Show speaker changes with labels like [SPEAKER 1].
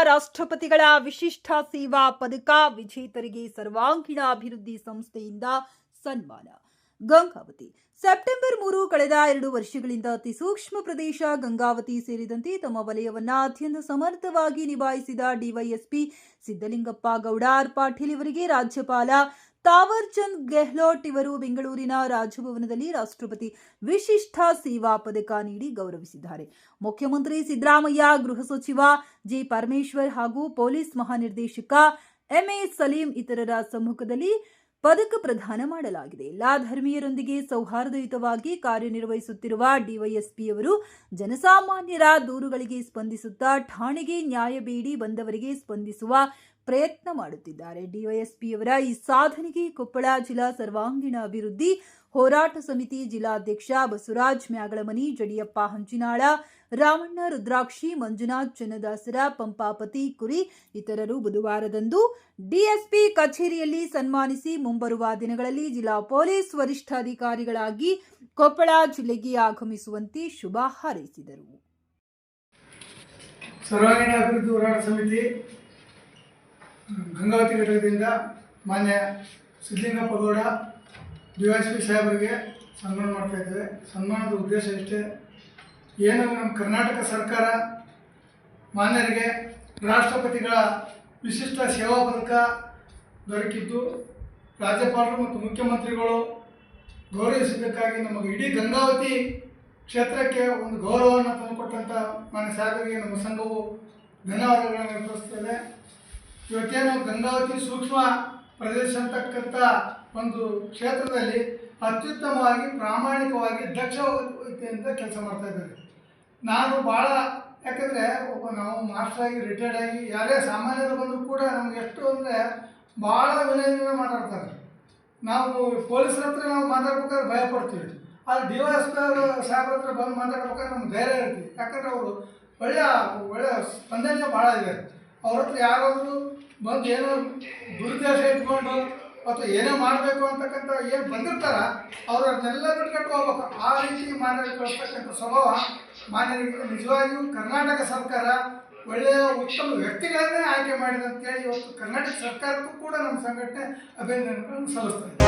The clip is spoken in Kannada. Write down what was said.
[SPEAKER 1] ರಾಷ್ಟ್ರಪತಿಗಳ ವಿಶಿಷ್ಟ ಸೇವಾ ಪದಕ ವಿಜೇತರಿಗೆ ಸರ್ವಾಂಗೀಣ ಅಭಿವೃದ್ಧಿ ಸಂಸ್ಥೆಯಿಂದ ಸನ್ಮಾನ. ಗಂಗಾವತಿ ಸೆಪ್ಟೆಂಬರ್ 3 ಕಳೆದ 2 ವರ್ಷಗಳಿಂದ ಅತಿ ಸೂಕ್ಷ್ಮ ಪ್ರದೇಶ ಗಂಗಾವತಿ ಸೇರಿದಂತೆ ತಮ್ಮ ವಲಯವನ್ನು ಅತ್ಯಂತ ಸಮರ್ಥವಾಗಿ ನಿಭಾಯಿಸಿದ ಡಿವೈಎಸ್ಪಿ ಸಿದ್ದಲಿಂಗಪ್ಪ ಗೌಡ ಪಾಟೀಲ್ ಇವರಿಗೆ ರಾಜ್ಯಪಾಲ ತಾವರ್ ಚಂದ್ ಗೆಹ್ಲೋಟ್ ಇವರು ಬೆಂಗಳೂರಿನ ರಾಜಭವನದಲ್ಲಿ ರಾಷ್ಟ್ರಪತಿ ವಿಶಿಷ್ಟ ಸೇವಾ ಪದಕ ನೀಡಿ ಗೌರವಿಸಿದ್ದಾರೆ. ಮುಖ್ಯಮಂತ್ರಿ ಸಿದ್ದರಾಮಯ್ಯ, ಗೃಹ ಸಚಿವ ಜಿ ಪರಮೇಶ್ವರ್ ಹಾಗೂ ಪೊಲೀಸ್ ಮಹಾನಿರ್ದೇಶಕ ಎಂಎ ಸಲೀಂ ಇತರರ ಸಮ್ಮುಖದಲ್ಲಿ ಪದಕ ಪ್ರದಾನ ಮಾಡಲಾಗಿದೆ. ಎಲ್ಲಾ ಧರ್ಮೀಯರೊಂದಿಗೆ ಸೌಹಾರ್ದಯುತವಾಗಿ ಕಾರ್ಯನಿರ್ವಹಿಸುತ್ತಿರುವ ಡಿವೈಎಸ್ಪಿಯವರು ಜನಸಾಮಾನ್ಯರ ದೂರುಗಳಿಗೆ ಸ್ಪಂದಿಸುತ್ತಾ ಠಾಣೆಗೆ ನ್ಯಾಯ ಬೇಡಿ ಬಂದವರಿಗೆ ಸ್ಪಂದಿಸುವ ಪ್ರಯತ್ನ ಮಾಡುತ್ತಿದ್ದಾರೆ. ಡಿವೈಎಸ್ಪಿಯವರ ಈ ಸಾಧನೆಗೆ ಕೊಪ್ಪಳ ಜಿಲ್ಲಾ ಸರ್ವಾಂಗೀಣ ಅಭಿವೃದ್ಧಿ ಹೋರಾಟ ಸಮಿತಿ ಜಿಲ್ಲಾಧ್ಯಕ್ಷ ಬಸವರಾಜ್ ಮ್ಯಾಗಳಮನಿ, ಜಡಿಯಪ್ಪ ಹಂಚಿನಾಳ, ರಾಮಣ್ಣ ರುದ್ರಾಕ್ಷಿ, ಮಂಜುನಾಥ್ ಚನ್ನದಾಸರ, ಪಂಪಾಪತಿ ಕುರಿ ಇತರರು ಬುಧವಾರದಂದು ಡಿಎಸ್ಪಿ ಕಚೇರಿಯಲ್ಲಿ ಸನ್ಮಾನಿಸಿ ಮುಂಬರುವ ದಿನಗಳಲ್ಲಿ ಜಿಲ್ಲಾ ಪೊಲೀಸ್ ವರಿಷ್ಠಾಧಿಕಾರಿಗಳಾಗಿ ಕೊಪ್ಪಳ ಜಿಲ್ಲೆಗೆ ಆಗಮಿಸುವಂತೆ ಶುಭ ಹಾರೈಸಿದರು.
[SPEAKER 2] ಸರ್ವಾಂಗೀಣ ಅಭಿವೃದ್ಧಿ ಹೋರಾಟ ಸಮಿತಿ ಗಂಗಾವತಿ ಘಟಕದಿಂದ ಮಾನ್ಯ ಸಿದ್ದಲಿಂಗಪ್ಪ ಗೌಡ ಡಿವೈಎಸ್ಪಿ ಸಾಹೇಬರಿಗೆ ಸನ್ಮಾನ ಮಾಡ್ತಾ ಇದ್ದೇವೆ. ಸನ್ಮಾನದ ಉದ್ದೇಶ ಇಷ್ಟೇ, ಏನು ನಮ್ಮ ಕರ್ನಾಟಕ ಸರ್ಕಾರ ಮಾನ್ಯರಿಗೆ ರಾಷ್ಟ್ರಪತಿಗಳ ವಿಶಿಷ್ಟ ಸೇವಾ ಪದಕ ದೊರಕಿದ್ದು ರಾಜ್ಯಪಾಲರು ಮತ್ತು ಮುಖ್ಯಮಂತ್ರಿಗಳು ಗೌರವಿಸಿದ್ದಕ್ಕಾಗಿ ನಮಗೆ ಇಡೀ ಗಂಗಾವತಿ ಕ್ಷೇತ್ರಕ್ಕೆ ಒಂದು ಗೌರವವನ್ನು ತಂದುಕೊಟ್ಟಂಥ ಮಾನ್ಯ ಸಾಹೇಬರಿಗೆ ನಮ್ಮ ಸಂಘವು ಧನ್ಯವಾದಗಳನ್ನು ಅರ್ಪಿಸುತ್ತದೆ. ಇವತ್ತೇನು ಗಂಗಾವತಿ ಸೂಕ್ಷ್ಮ ಪ್ರದೇಶ ಅಂತಕ್ಕಂಥ ಒಂದು ಕ್ಷೇತ್ರದಲ್ಲಿ ಅತ್ಯುತ್ತಮವಾಗಿ ಪ್ರಾಮಾಣಿಕವಾಗಿ ದಕ್ಷತೆಯಿಂದ ಕೆಲಸ ಮಾಡ್ತಾ ಇದ್ದಾರೆ. ನಾನು ಭಾಳ ಯಾಕಂದರೆ ನಾವು ಮಾಸ್ಟರ್ ಆಗಿ ರಿಟೈರ್ಡ್ ಆಗಿ ಯಾರೇ ಸಾಮಾನ್ಯರು ಬಂದರೂ ಕೂಡ ನಮ್ಗೆ ಎಷ್ಟು ಅಂದರೆ ಭಾಳ ವಿನಯದಿಂದ ಮಾತಾಡ್ತಾರೆ. ನಾವು ಪೊಲೀಸರ ಹತ್ರ ನಾವು ಮಾತಾಡ್ಬೇಕಾದ್ರೆ ಭಯ ಪಡ್ತೀವಿ, ಆದರೆ ಡಿವೈಎಸ್ಪಿ ಸಾಹೇಬ್ರ ಹತ್ರ ಬಂದು ಮಾತಾಡ್ಬೇಕಾದ್ರೆ ನಮ್ಗೆ ಧೈರ್ಯ ಇರ್ತೀವಿ. ಯಾಕಂದರೆ ಅವರು ಒಳ್ಳೆಯ ಸ್ಪಂದನೆ ಭಾಳ ಇದೆ. ಅವ್ರ ಹತ್ರ ಯಾರಾದರೂ ಬಂದು ಏನೋ ದುರುದ್ದೇಶ ಇಟ್ಕೊಂಡು ಅಥವಾ ಏನೋ ಮಾಡಬೇಕು ಅಂತಕ್ಕಂಥ ಏನು ಬಂದಿರ್ತಾರ ಅವರು ಅದನ್ನೆಲ್ಲ ಬಿಟ್ಕಟ್ಟು ಹೋಗ್ಬೇಕು. ಆ ರೀತಿ ಮಾನ್ಯರಿಗೆ ಕಳಿಸ್ತಕ್ಕಂಥ ಸ್ವಭಾವ ಮಾನ್ಯರಿಗೆ ನಿಜವಾಗಿಯೂ ಕರ್ನಾಟಕ ಸರ್ಕಾರ ಒಳ್ಳೆಯ ಉತ್ತಮ ವ್ಯಕ್ತಿಗಳನ್ನೇ ಆಯ್ಕೆ ಮಾಡಿದೆ ಅಂತೇಳಿ ಇವತ್ತು ಕರ್ನಾಟಕ ಸರ್ಕಾರಕ್ಕೂ ಕೂಡ ನಮ್ಮ ಸಂಘಟನೆ ಅಭಿನಂದನೆಗಳನ್ನು ಸಲ್ಲಿಸ್ತಾ ಇದೆ.